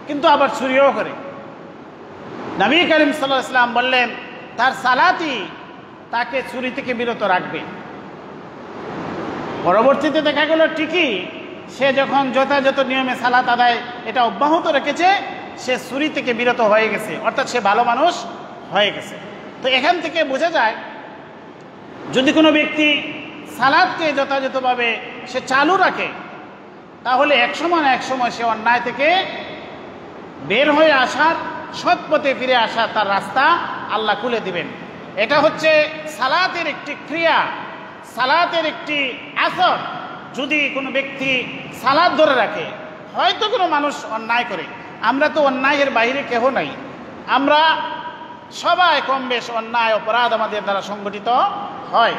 কিন্তু আবার চুরিও করে। নবী করিম সাল্লাল্লাহু আলাইহি ওয়াসাল্লাম বললেন তার সালাতই তাকে চুরি থেকে বিরত রাখবে। পরবর্তীতে দেখা গেল ঠিকই সে যখন যথাযথ নিয়মে সালাত আদায় এটা অব্যাহত রেখেছে, সে চুরি থেকে বিরত হয়ে গেছে, অর্থাৎ সে ভালো মানুষ হয়ে গেছে। তো এখান থেকে বোঝা যায় যদি কোনো ব্যক্তি সালাতকে যথাযথভাবে সে চালু রাখে তাহলে এক সময় না এক সময় সে অন্যায় থেকে বের হয়ে আসার, সৎ পথে ফিরে আসার তার রাস্তা আল্লাহ খুলে দিবেন। এটা হচ্ছে সালাতের একটি ক্রিয়া, সালাতের একটি আসর। যদি কোনো ব্যক্তি সালাত ধরে রাখে, হয়তো কোনো মানুষ অন্যায় করে, আমরা তো অন্যায়ের বাইরে কেহ নাই, আমরা সবাই কম বেশ অন্যায় অপরাধ আমাদের দ্বারা সংগঠিত হয়।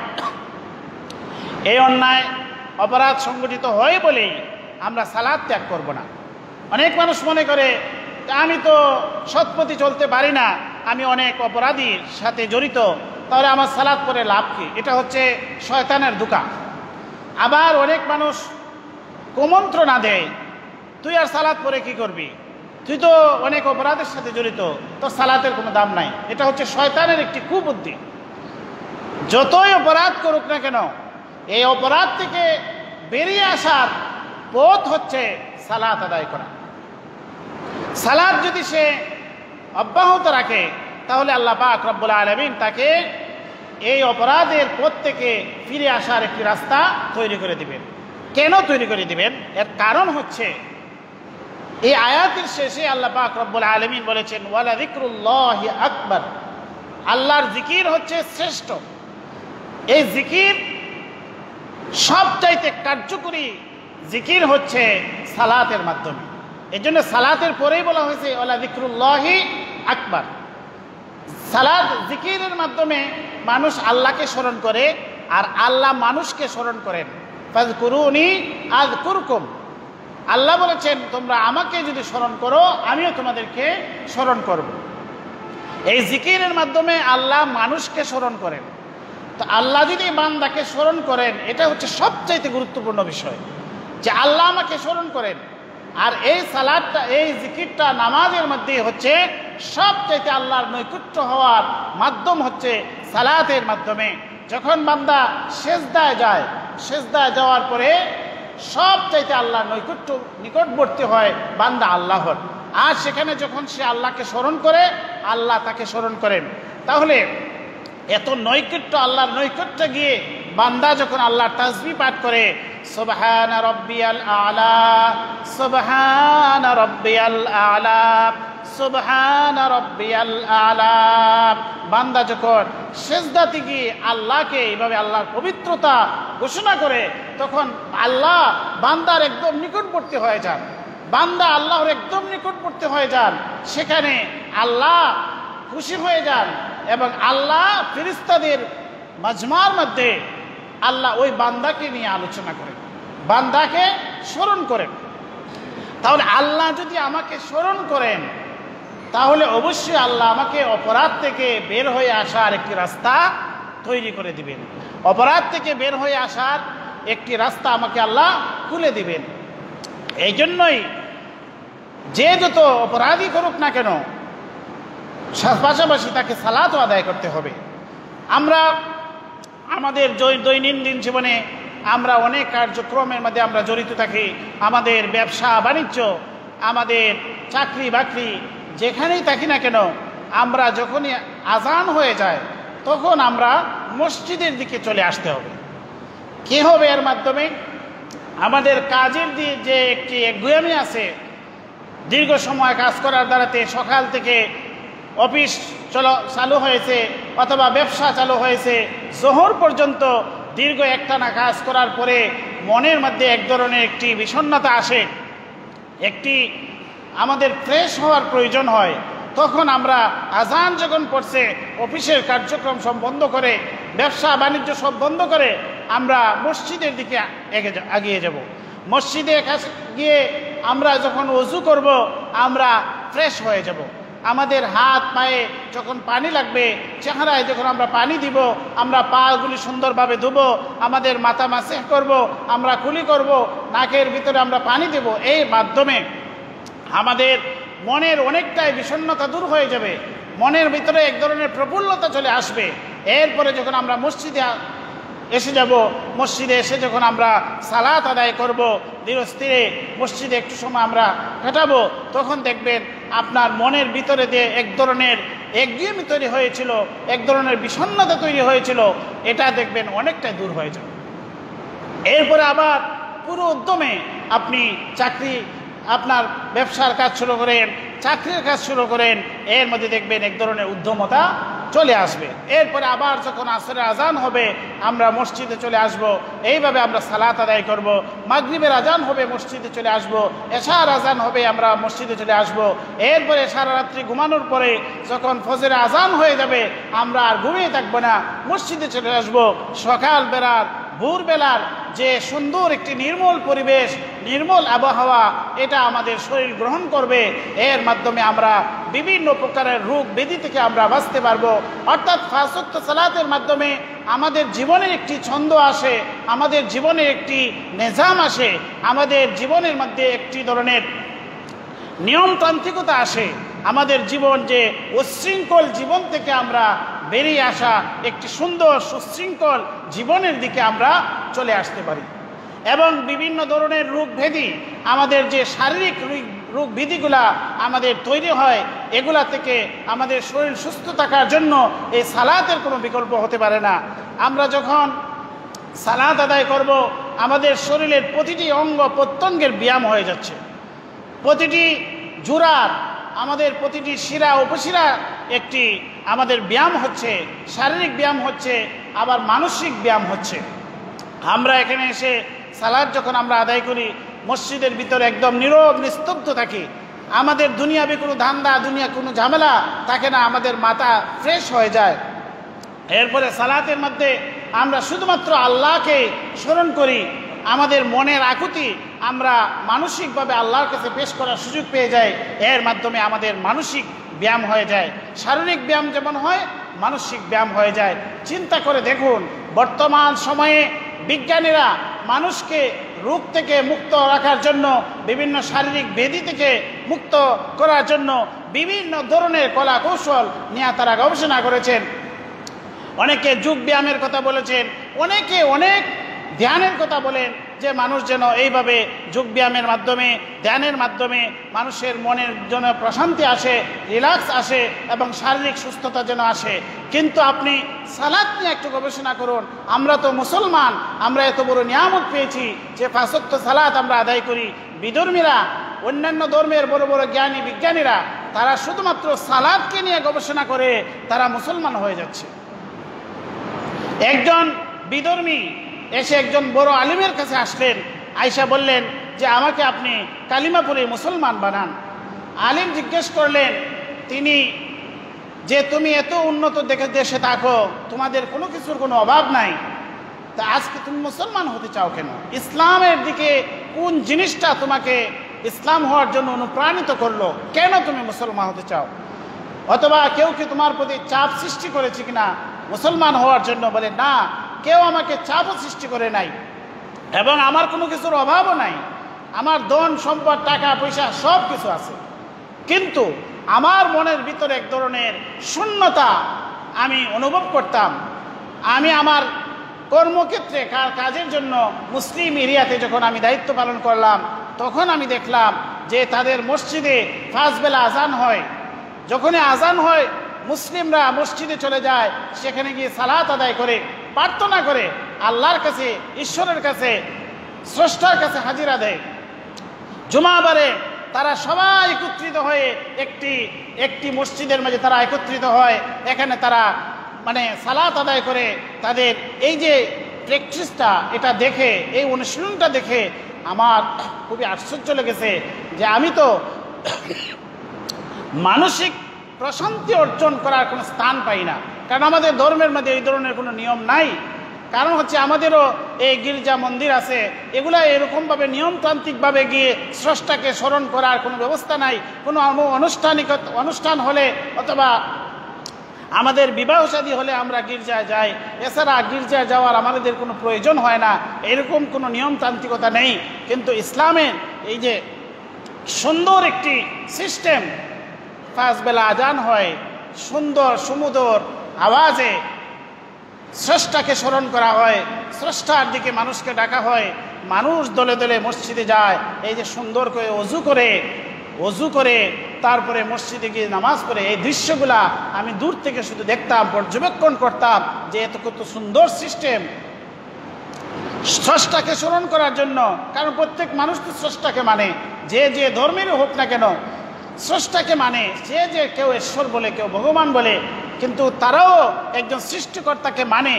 এই অন্যায় অপরাধ সংগঠিত হয় বলেই আমরা সালাত ত্যাগ করব না। অনেক মানুষ মনে করে আমি তো সৎপথে চলতে পারি না, আমি অনেক অপরাধীর সাথে জড়িত, তাহলে আমার সালাত পড়ে লাভ কি? এটা হচ্ছে শয়তানের ধোঁকা। আবার অনেক মানুষ কুমন্ত্রণা দেয়, তুই আর সালাত পড়ে কি করবি, তুই তো অনেক অপরাধের সাথে জড়িত, তোর সালাতের কোনো দাম নাই। এটা হচ্ছে শয়তানের একটি কুবুদ্ধি। যতই অপরাধ করুক না কেন, এই অপরাধ থেকে বেরিয়ে আসার পথ হচ্ছে সালাত আদায় করা। সালাত যদি সে অব্যাহত রাখে তাহলে আল্লাহ পাক রব্বুল আলামিন তাকে এই অপরাধের পথ থেকে ফিরে আসার একটি রাস্তা তৈরি করে দিবেন। কেন তৈরি করে দিবেন? এর কারণ হচ্ছে এই আয়াতের শেষে আল্লাহ পাক রব্বুল আলামিন বলেছেন, ওয়ালা যিকরুল্লাহি আকবার, আল্লাহর জিকির হচ্ছে শ্রেষ্ঠ। এই জিকির সবচাইতে কার্যকরী জিকির হচ্ছে সালাতের মাধ্যমে। এই জন্য সালাতের পরেই বলা হয়েছে ওয়ালা যিকরুল্লাহি আকবার। সালাত জিকিরের মাধ্যমে মানুষ আল্লাহকে স্মরণ করে, আর আল্লাহ মানুষকে স্মরণ করেন। ফাযকুরুনি আযকুরকুম, আল্লাহ বলেছেন তোমরা আমাকে যদি স্মরণ করো আমিও তোমাদেরকে স্মরণ করব। এই জিকিরের মাধ্যমে আল্লাহ মানুষকে স্মরণ করেন। তো আল্লাহ যদি বান্দাকে স্মরণ করেন, এটা হচ্ছে সবচাইতে গুরুত্বপূর্ণ বিষয়, যে আল্লাহ আমাকে স্মরণ করেন। আর এই সালাতটা, এই জিকিরটা নামাজের মধ্যে হচ্ছে সবচাইতে আল্লাহর নৈকট্য হওয়ার মাধ্যম হচ্ছে সালাতের মাধ্যমে। যখন বান্দা সেজদায় যায়, সেজদায় যাওয়ার পরে সবচাইতে আল্লাহর নিকটবর্তী হয় বান্দা আল্লাহর। আর সেখানে যখন সে আল্লাহকে স্মরণ করে, আল্লাহ তাকে স্মরণ করেন। তাহলে এত নৈকট্য, আল্লাহর নৈকট্য গিয়ে বান্দা যখন আল্লাহর তাসবিহ পাঠ করে, সুবহানা রাব্বিয়াল আলা, সুবহানা রাব্বিয়াল আলা, সুবহানা রাব্বিয়াল আলা, বান্দা যখন সিজদাতে গিয়ে আল্লাহকে এইভাবে আল্লাহর পবিত্রতা ঘোষণা করে, তখন আল্লাহ বান্দার একদম নিকটবর্তী হয়ে যান। বান্দা আল্লাহর একদম নিকটবর্তী হয়ে যান। সেখানে আল্লাহ খুশি হয়ে যান এবং আল্লাহ ফেরেশতাদের মাজমার মধ্যে আল্লাহ ওই বান্দাকে নিয়ে আলোচনা করেন, বান্দাকে স্মরণ করেন। তাহলে আল্লাহ যদি আমাকে স্মরণ করেন, তাহলে অবশ্যই আল্লাহ আমাকে অপরাধ থেকে বের হয়ে আসার একটি রাস্তা তৈরি করে দিবেন। অপরাধ থেকে বের হয়ে আসার একটি রাস্তা আমাকে আল্লাহ খুলে দিবেন। এই জন্যই যে যত অপরাধী করুক না কেন, পাশাপাশি তাকে সালাতও আদায় করতে হবে। আমরা আমাদের দৈনন্দিন জীবনে আমরা অনেক কার্যক্রমের মধ্যে আমরা জড়িত থাকি। আমাদের ব্যবসা বাণিজ্য, আমাদের চাকরি বাকরি, যেখানেই থাকি না কেন, আমরা যখনই আজান হয়ে যায় তখন আমরা মসজিদের দিকে চলে আসতে হবে। কী হবে? এর মাধ্যমে আমাদের কাজের যে একটি একগুঁয়ামি আছে, দীর্ঘ সময় কাজ করার দ্বারাতে, সকাল থেকে অফিস চালু হয়েছে অথবা ব্যবসা চালু হয়েছে, জোহর পর্যন্ত দীর্ঘ একটানা কাজ করার পরে মনের মধ্যে এক ধরনের একটি বিষণ্ণতা আসে, একটি আমাদের ফ্রেশ হওয়ার প্রয়োজন হয়। তখন আমরা আজান যখন পড়ছে, অফিসের কার্যক্রম সব বন্ধ করে, ব্যবসা বাণিজ্য সব বন্ধ করে আমরা মসজিদের দিকে এগিয়ে যাব। মসজিদে গিয়ে আমরা যখন ওযু করব, আমরা ফ্রেশ হয়ে যাব। আমাদের হাত পায়ে যখন পানি লাগবে, চেহারায় যখন আমরা পানি দিব, আমরা পাগুলি সুন্দরভাবে ধুবো, আমাদের মাথা মাসেহ করব, আমরা কুলি করব, নাকের ভিতরে আমরা পানি দেব। এই মাধ্যমে আমাদের মনের অনেকটাই বিষণ্ণতা দূর হয়ে যাবে, মনের ভিতরে এক ধরনের প্রফুল্লতা চলে আসবে। এরপরে যখন আমরা মসজিদে এসে যাব, মসজিদে এসে যখন আমরা সালাত আদায় করব, ধীরস্থিরে মসজিদে একটু সময় আমরা কাটাবো, তখন দেখবেন আপনার মনের ভিতরে যে এক ধরনের একঘেয়েমি তৈরি হয়েছিল, এক ধরনের বিষণ্ণতা তৈরি হয়েছিল, এটা দেখবেন অনেকটাই দূর হয়ে যাবে। এরপরে আবার পুরো উদ্যমে আপনি আপনার ব্যবসার কাজ শুরু করেন, চাকরির কাজ শুরু করেন, এর মধ্যে দেখবেন এক ধরনের উদ্যমতা চলে আসবে। এরপরে আবার যখন আসরের আজান হবে আমরা মসজিদে চলে আসব, এইভাবে আমরা সালাত আদায় করব। মাগরিবের আজান হবে, মসজিদে চলে আসব। এশার আজান হবে, আমরা মসজিদে চলে আসব। এরপরে সারা রাত্রি ঘুমানোর পরে যখন ফজরের আজান হয়ে যাবে, আমরা আর ঘুমিয়ে থাকবো না, মসজিদে চলে আসব। সকালবেলার ভোরবেলার যে সুন্দর একটি নির্মল পরিবেশ, নির্মল আবহাওয়া, এটা আমাদের শরীর গ্রহণ করবে। এর মাধ্যমে আমরা বিভিন্ন প্রকারের রোগ ব্যাধি থেকে আমরা বাঁচতে পারবো। অর্থাৎ পাঁচ ওয়াক্ত সালাতের মাধ্যমে আমাদের জীবনের একটি ছন্দ আসে, আমাদের জীবনের একটি নিজাম আসে, আমাদের জীবনের মধ্যে একটি ধরনের নিয়মতান্ত্রিকতা আসে। আমাদের জীবন যে উচ্ছৃঙ্খল জীবন থেকে আমরা বেরিয়ে আসা একটি সুন্দর সুশৃঙ্খল জীবনের দিকে আমরা চলে আসতে পারি। এবং বিভিন্ন ধরনের রোগ ব্যাধি, আমাদের যে শারীরিক রোগ বিধিগুলা আমাদের তৈরি হয়, এগুলা থেকে আমাদের শরীর সুস্থ থাকার জন্য এই সালাতের কোনো বিকল্প হতে পারে না। আমরা যখন সালাত আদায় করব, আমাদের শরীরের প্রতিটি অঙ্গ প্রত্যঙ্গের ব্যায়াম হয়ে যাচ্ছে, প্রতিটি জোড়ার, আমাদের প্রতিটি শিরা উপশিরা একটি আমাদের ব্যায়াম হচ্ছে, শারীরিক ব্যায়াম হচ্ছে, আবার মানসিক ব্যায়াম হচ্ছে। আমরা এখানে এসে সালাত যখন আমরা আদায় করি, মসজিদের ভিতরে একদম নীরব নিস্তব্ধ থাকি, আমাদের দুনিয়াবি কোনো ধান্দা, দুনিয়া কোনো ঝামেলা থাকে না, আমাদের মাথা ফ্রেশ হয়ে যায়। এরপরে সালাতের মধ্যে আমরা শুধুমাত্র আল্লাহকে স্মরণ করি, আমাদের মনের আকুতি আমরা মানসিকভাবে আল্লাহর কাছে পেশ করার সুযোগ পেয়ে যাই। এর মাধ্যমে আমাদের মানসিক ব্যায়াম হয়ে যায়, শারীরিক ব্যায়াম যেমন হয় মানসিক ব্যায়াম হয়ে যায়। চিন্তা করে দেখুন, বর্তমান সময়ে বিজ্ঞানীরা মানুষকে রোগ থেকে মুক্ত রাখার জন্য, বিভিন্ন শারীরিক ব্যাধি থেকে মুক্ত করার জন্য বিভিন্ন ধরনের কলা কৌশল নিয়ে তারা গবেষণা করেছেন। অনেকে যোগ ব্যায়ামের কথা বলেছেন, অনেকে অনেক ধ্যানের কথা বলেন, যে মানুষ যেন এইভাবে যোগ ব্যায়ামের মাধ্যমে, ধ্যানের মাধ্যমে মানুষের মনের জন্য প্রশান্তি আসে, রিল্যাক্স আসে এবং শারীরিক সুস্থতা যেন আসে। কিন্তু আপনি সালাত নিয়ে একটু গবেষণা করুন। আমরা তো মুসলমান, আমরা এত বড় নিয়ামত পেয়েছি যে 5 ওয়াক্ত সালাত আমরা আদায় করি। বিধর্মীরা, অন্যান্য ধর্মের বড় বড় জ্ঞানী বিজ্ঞানীরা, তারা শুধুমাত্র সালাতকে নিয়ে গবেষণা করে তারা মুসলমান হয়ে যাচ্ছে। একজন বিধর্মী এসে একজন বড় আলিমের কাছে আসলেন, আয়সা বললেন যে আমাকে আপনি কালিমা পড়ে মুসলমান বানান। আলিম জিজ্ঞেস করলেন তিনি যে তুমি এত উন্নত দেশে থাকো, তোমাদের কোনো কিছুর কোনো অভাব নাই, তা আজকে তুমি মুসলমান হতে চাও কেন? ইসলামের দিকে কোন জিনিসটা তোমাকে ইসলাম হওয়ার জন্য অনুপ্রাণিত করলো? কেন তুমি মুসলমান হতে চাও? অথবা কেউ কি তোমার প্রতি চাপ সৃষ্টি করেছে কিনা মুসলমান হওয়ার জন্য? বলে না, কেউ আমাকে চাপও সৃষ্টি করে নাই এবং আমার কোনো কিছুর অভাবও নাই, আমার ধন সম্পদ টাকা পয়সা সব কিছু আছে, কিন্তু আমার মনের ভিতরে এক ধরনের শূন্যতা আমি অনুভব করতাম। আমি আমার কর্মক্ষেত্রে কাজের জন্য মুসলিম এরিয়াতে যখন আমি দায়িত্ব পালন করলাম, তখন আমি দেখলাম যে তাদের মসজিদে 5 বেলা আজান হয়। যখনই আজান হয় মুসলিমরা মসজিদে চলে যায়, সেখানে গিয়ে সালাত আদায় করে, প্রার্থনা করে, আল্লাহর কাছে, ঈশ্বরের কাছে, স্রষ্টার কাছে হাজিরা দেয়। জুমাবারে তারা সবাই একত্রিত হয়ে একটি মসজিদের মাঝে তারা একত্রিত হয়, এখানে তারা সালাত আদায় করে। তাদের এই যে প্র্যাকটিসটা, এটা দেখে, এই অনুশীলনটা দেখে আমার খুবই আশ্চর্য লেগেছে যে আমি তো মানসিক প্রশান্তি অর্জন করার কোনো স্থান পাই না। কারণ আমাদের ধর্মের মধ্যে এই ধরনের কোনো নিয়ম নাই। কারণ হচ্ছে আমাদেরও এই গির্জা মন্দির আছে, এগুলা এরকমভাবে নিয়মতান্ত্রিকভাবে গিয়ে স্রষ্টাকে স্মরণ করার কোনো ব্যবস্থা নাই। কোনো অনুষ্ঠান হলে অথবা আমাদের বিবাহ শাদী হলে আমরা গির্জায় যাই, এছাড়া গির্জায় যাওয়ার আমাদের কোনো প্রয়োজন হয় না, এরকম কোনো নিয়মতান্ত্রিকতা নেই। কিন্তু ইসলামের এই যে সুন্দর একটি সিস্টেম, 5 বেলা আজান হয়, সুন্দর সুমধুর আওয়াজে স্রষ্টাকে স্মরণ করা হয়, স্রষ্টার দিকে মানুষকে ডাকা হয়, মানুষ দলে দলে মসজিদে যায়। এই যে সুন্দর করে অজু করে তারপরে মসজিদে গিয়ে নামাজ পড়ে, এই দৃশ্যগুলা আমি দূর থেকে শুধু দেখতাম, পর্যবেক্ষণ করতাম যে এত কত সুন্দর সিস্টেম স্রষ্টাকে স্মরণ করার জন্য। কারণ প্রত্যেক মানুষ তো স্রষ্টাকে মানে, যে যে ধর্মের হোক না কেন স্রষ্টাকে মানে। যে কেউ ঈশ্বর বলে, কেউ ভগবান বলে, কিন্তু তারাও একজন সৃষ্টিকর্তাকে মানে।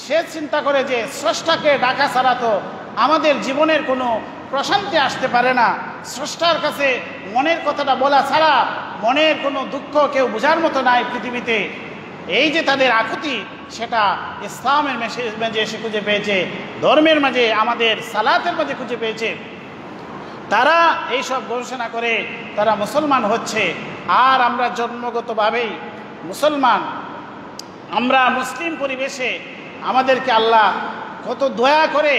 সে চিন্তা করে যে স্রষ্টাকে ডাকা ছাড়া তো আমাদের জীবনের কোনো প্রশান্তি আসতে পারে না, স্রষ্টার কাছে মনের কথাটা বলা ছাড়া মনের কোনো দুঃখ কেউ বোঝার মতো নাই পৃথিবীতে। এই যে তাদের আকুতি, সেটা ইসলামের মাঝে এসে খুঁজে পেয়েছে, ধর্মের মাঝে, আমাদের সালাতের মাঝে খুঁজে পেয়েছে। তারা এইসব গবেষণা করে তারা মুসলমান হচ্ছে। আর আমরা জন্মগতভাবেই মুসলমান, আমরা মুসলিম পরিবেশে, আমাদেরকে আল্লাহ কত দয়া করে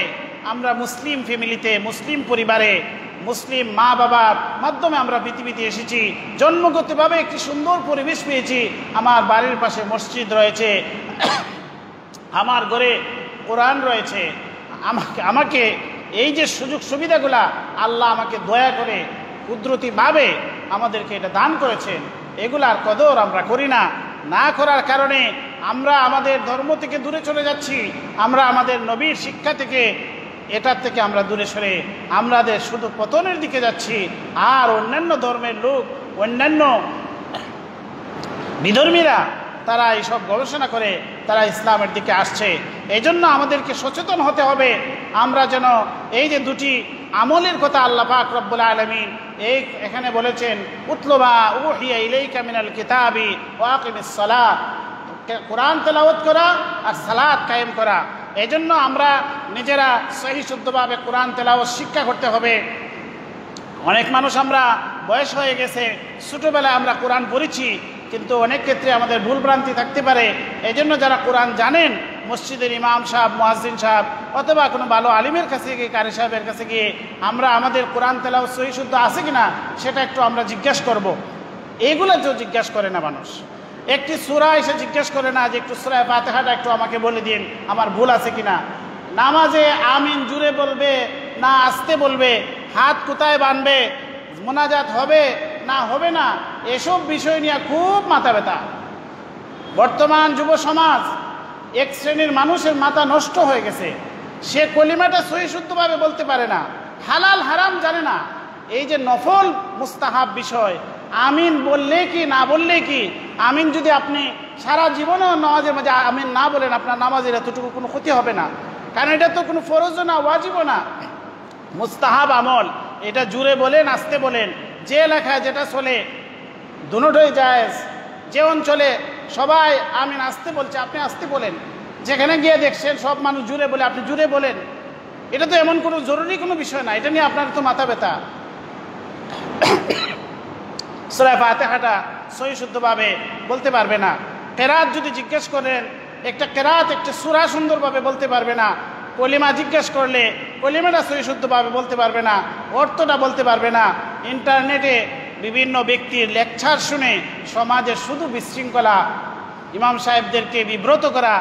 আমরা মুসলিম ফ্যামিলিতে, মুসলিম পরিবারে, মুসলিম মা বাবার মাধ্যমে আমরা পৃথিবীতে এসেছি। জন্মগতভাবে একটি সুন্দর পরিবেশ পেয়েছি। আমার বাড়ির পাশে মসজিদ রয়েছে, আমার ঘরে কোরআন রয়েছে। আমাকে এই যে সুযোগ সুবিধাগুলা আল্লাহ আমাকে দয়া করে কুদরতিভাবে আমাদেরকে এটা দান করেছেন, এগুলার কদর আমরা করি না। না করার কারণে আমরা আমাদের ধর্ম থেকে দূরে চলে যাচ্ছি, আমরা আমাদের নবীর শিক্ষা থেকে এটার থেকে আমরা দূরে সরে আমাদের শুধু পতনের দিকে যাচ্ছি। আর অন্যান্য ধর্মের লোক, অন্যান্য বিধর্মীরা তারা এইসব গবেষণা করে তারা ইসলামের দিকে আসছে। এই জন্য আমাদেরকে সচেতন হতে হবে। আমরা যেন এই যে দুটি আমলের কথা আল্লাহ পাক রব্বুল আলামিন এখানে বলেছেন, উতলুমা উহিয়া ইলাইকা মিনাল কিতাবি ওয়া আকিমিস সালাত, কোরআন তেলাওয়াত করা আর সালাত কায়েম করা। এই জন্য আমরা নিজেরা সহি শুদ্ধভাবে কোরআন তেলাওয়াত শিক্ষা করতে হবে। অনেক মানুষ আমরা বয়স হয়ে গেছে, ছোটোবেলায় আমরা কোরআন পড়েছি, কিন্তু অনেক ক্ষেত্রে আমাদের ভুলভ্রান্তি থাকতে পারে। এই জন্য যারা কোরআন জানেন, মসজিদের ইমাম সাহেব, মুয়াজ্জিন সাহেব অথবা কোনো ভালো আলিমের কাছে গিয়ে, কারি সাহেবের কাছে গিয়ে আমরা আমাদের কোরআন তেলাওয়াত সহি শুদ্ধ আছে কিনা সেটা একটু আমরা জিজ্ঞাসা করব। এইগুলো যে জিজ্ঞাসা করে না মানুষ, একটি সূরা এসে জিজ্ঞেস করে না যে একটু সূরা ফাতিহাটা একটু আমাকে বলে দিন, আমার ভুল আছে কিনা। নামাজে আমিন জুড়ে বলবে না আস্তে বলবে, হাত কোথায় বাঁধবে, মোনাজাত হবে না হবে না, এসব বিষয় নিয়ে খুব মাথা ব্যথা। বর্তমান যুব সমাজ, এক শ্রেণীর মানুষের মাথা নষ্ট হয়ে গেছে। সে কলিমাটা সহি শুদ্ধভাবে বলতে পারে না, হালাল হারাম জানে না। এই যে নফল মুস্তাহাব বিষয়, আমিন বললে কি না বললে কি, আমিন যদি আপনি সারা জীবনও নামাজের মাঝে আমিন না বলেন, আপনার নামাজের এতটুকু কোনো ক্ষতি হবে না, কারণ এটা তো কোনো ফরজও না, ওয়াজিবও না, মুস্তাহাব আমল। এটা জুড়ে বলেন আস্তে বলেন, যে এলাকায় যেটা চলে দুটোই জায়েজ। যে অঞ্চলে সবাই আমিন আস্তে বলছে, আপনি আস্তে বলেন। যেখানে গিয়ে দেখছেন সব মানুষ জুড়ে বলে, আপনি জুড়ে বলেন। এটা তো এমন কোনো জরুরি কোনো বিষয় না, এটা নিয়ে আপনার তো মাথা ব্যথা। সূরা ফাতিহাটা সহি শুদ্ধভাবে বলতে পারবে না। কেরাত যদি জিজ্ঞেস করেন, একটা কেরাত একটা সূরা সুন্দরভাবে বলতে পারবে না। কলিমা জিজ্ঞেস করলে কলিমাটা সহি শুদ্ধভাবে বলতে পারবে না, অর্থটা বলতে পারবে না। ইন্টারনেটে বিভিন্ন ব্যক্তির লেকচার শুনে সমাজে শুধু বিশৃঙ্খলা, ইমাম সাহেবদেরকে বিব্রত করা,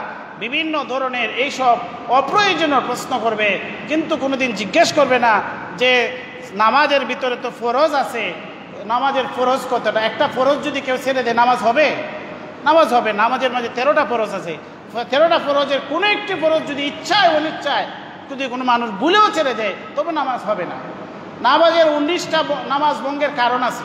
বিভিন্ন ধরনের এইসব অপ্রয়োজনীয় প্রশ্ন করবে, কিন্তু কোনোদিন জিজ্ঞেস করবে না যে নামাজের ভিতরে তো ফরজ আছে, নামাজের ফরজ কতটা। একটা ফরজ যদি কেউ ছেড়ে দেয় নামাজ হবে? নামাজ হবে। নামাজের মাঝে 13টা ফরজ আছে, 13টা ফরজের কোনো একটি ফরজ যদি ইচ্ছায় অনিচ্ছায় যদি কোনো মানুষ ভুলেও ছেড়ে দেয় তবে নামাজ হবে না। নামাজের 19টা নামাজ ভঙ্গের কারণ আছে।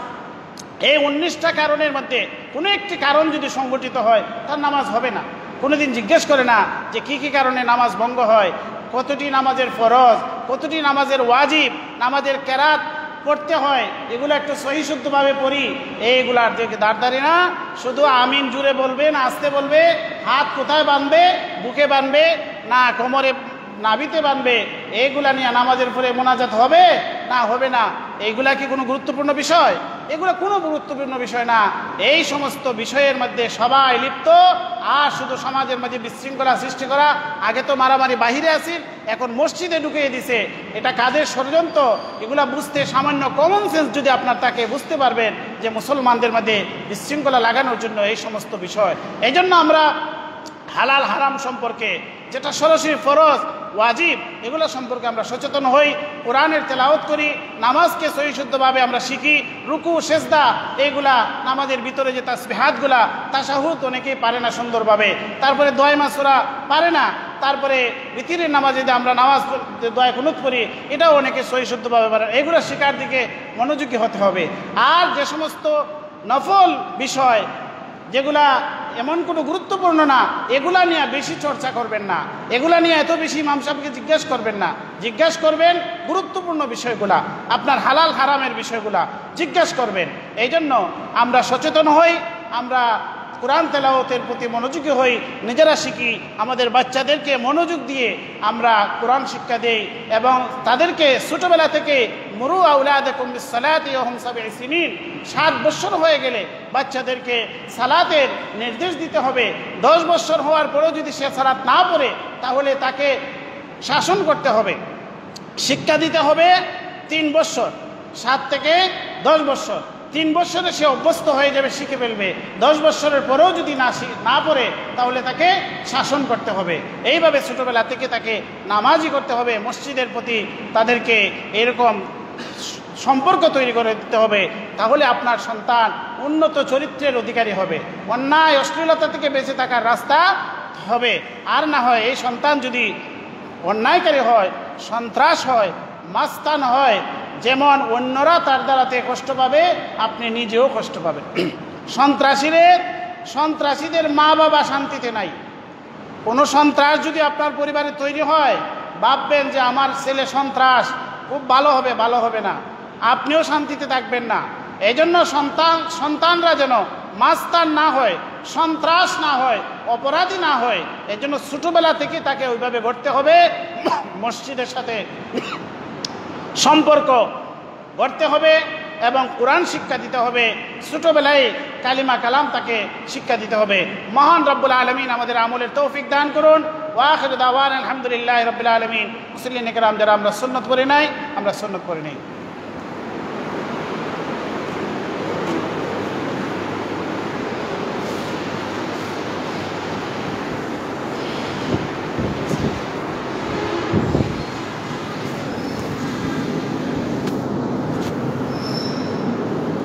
এই 19টা কারণের মধ্যে কোনো একটি কারণ যদি সংগঠিত হয় তার নামাজ হবে না। কোনোদিন জিজ্ঞেস করে না যে কী কী কারণে নামাজ ভঙ্গ হয়, কতটি নামাজের ফরজ, কতটি নামাজের ওয়াজিব, নামাজের কেরাত পড়তে হয়, এগুলো একটু সহি শুদ্ধভাবে পড়ি। এইগুলার দিকে দাঁড়দারি না, শুধু আমিন জুড়ে বলবে না আস্তে বলবে, হাত কোথায় বাঁধবে, বুকে বাঁধবে না কোমরে নাভিতে বাঁধবে, এইগুলা নিয়ে নামাজের পরে মোনাজাত হবে না হবে না। এইগুলা কি কোনো গুরুত্বপূর্ণ বিষয়? এগুলো কোনো গুরুত্বপূর্ণ বিষয় না। এই সমস্ত বিষয়ের মধ্যে সবাই লিপ্ত, আর শুধু সমাজের মাঝে বিশৃঙ্খলা সৃষ্টি করা। আগে তো মারামারি বাহিরে আসিল, এখন মসজিদে ঢুকিয়ে দিছে। এটা কাদের ষড়যন্ত্র, এগুলা বুঝতে সামান্য কমন সেন্স যদি আপনার থাকে, বুঝতে পারবেন যে মুসলমানদের মধ্যে বিশৃঙ্খলা লাগানোর জন্য এই সমস্ত বিষয়। এই জন্য আমরা হালাল হারাম সম্পর্কে, যেটা সরাসরি ফরজ ওয়াজিব, এগুলো সম্পর্কে আমরা সচেতন হই, কোরআনের তেলাওয়াত করি, নামাজকে সহি শুদ্ধভাবে আমরা শিখি। রুকু সেজদা এইগুলা, নামাজের ভিতরে যে তাসবিহাতগুলা, তাশাহুদ অনেকেই পারে না সুন্দরভাবে, তারপরে দোয়া মাসুরা পারে না, তারপরে বিতিরের নামাজে যে আমরা নামাজ দোয়া কুনুত করি এটাও অনেকে সহি শুদ্ধভাবে পারে। এগুলো শেখার দিকে মনোযোগী হতে হবে। আর যে সমস্ত নফল বিষয় যেগুলা এমন কোনো গুরুত্বপূর্ণ না, এগুলা নিয়ে বেশি চর্চা করবেন না, এগুলা নিয়ে এত বেশি ইমাম সাহেবকে জিজ্ঞেস করবেন না। জিজ্ঞেস করবেন গুরুত্বপূর্ণ বিষয়গুলা, আপনার হালাল হারামের বিষয়গুলা জিজ্ঞেস করবেন। এই জন্য আমরা সচেতন হই, আমরা কোরআন তেলাওয়াতের প্রতি মনোযোগী হই, নিজেরা শিখি, আমাদের বাচ্চাদেরকে মনোযোগ দিয়ে আমরা কোরআন শিক্ষা দেই এবং তাদেরকে ছোটোবেলা থেকে মুরু আউলাদাকুম বিসসালাতি ওয়া হুম সাবঈ সিনিন, 7 বছর হয়ে গেলে বাচ্চাদেরকে সালাতের নির্দেশ দিতে হবে। 10 বছর হওয়ার পরেও যদি সে সালাত না পড়ে তাহলে তাকে শাসন করতে হবে, শিক্ষা দিতে হবে 3 বছর, 7 থেকে 10 বছর। 3 বছরে সে অভ্যস্ত হয়ে যাবে, শিখে ফেলবে। 10 বছরের পরেও যদি না পড়ে তাহলে তাকে শাসন করতে হবে। এইভাবে ছোটোবেলা থেকে তাকে নামাজি করতে হবে। মসজিদের প্রতি তাদেরকে এরকম সম্পর্ক তৈরি করে দিতে হবে, তাহলে আপনার সন্তান উন্নত চরিত্রের অধিকারী হবে, অন্যায় অশ্লীলতা থেকে বেঁচে থাকার রাস্তা হবে। আর না হয় এই সন্তান যদি অন্যায়কারী হয়, সন্ত্রাস হয়, মাস্তান হয়, যেমন অন্যরা তার দ্বারাতে কষ্ট পাবে, আপনি নিজেও কষ্ট পাবেন। সন্ত্রাসীদের মা বাবা শান্তিতে নাই। কোনো সন্ত্রাস যদি আপনার পরিবারে তৈরি হয়, ভাববেন যে আমার ছেলে সন্ত্রাস, খুব ভালো হবে না, আপনিও শান্তিতে থাকবেন না। এই জন্য সন্তানরা যেন মাস্তান না হয়, সন্ত্রাস না হয়, অপরাধী না হয়, এই জন্য ছোটোবেলা থেকে তাকে ওইভাবে গড়তে হবে। মসজিদের সাথে সম্পর্ক গড়তে হবে এবং কোরআন শিক্ষা দিতে হবে। ছোটোবেলায় কালিমা কালাম তাকে শিক্ষা দিতে হবে। মহান রব্বুল আলমিন আমাদের আমলের তৌফিক দান করুন। ওয়া আখিরু দাওয়ানা আলহামদুলিল্লাহি রাব্বিল আলামিন। মুসলিম একরাম, যারা আমরা সুন্নত পড়ি নাই, আমরা সুন্নত পড়ি নাই।